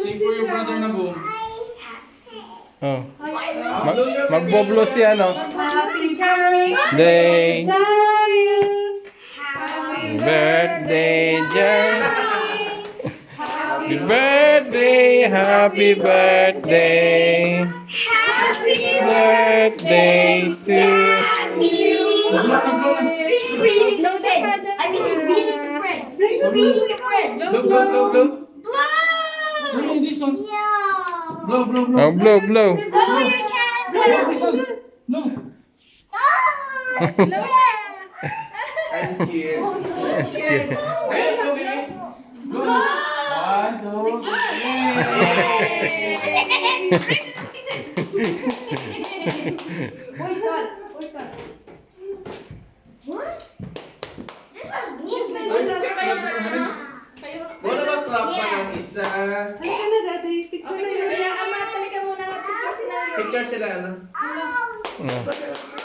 Sing for your brother na boom. Oh. Magboblo siya, no? Happy birthday. Birthday, Jan. Happy birthday, happy birthday. Happy Birthday to you. No head. I mean, he's beating the bread. He's beating the bread. Blow. Blow. Blow this one. Yeah. Blow. Oh, blow. Blow your candle. This one. Blow. Blow. I'm scared. Yes, kid. Ayun, blow, baby. Blow. 1, 2, 3. Wait, God. What? This was Wala ba clap pa ng isa? Halika na, Daddy. Picture na yun. Kaya ama, talika muna nga picture si Nanay. Picture sila, ano? Oh.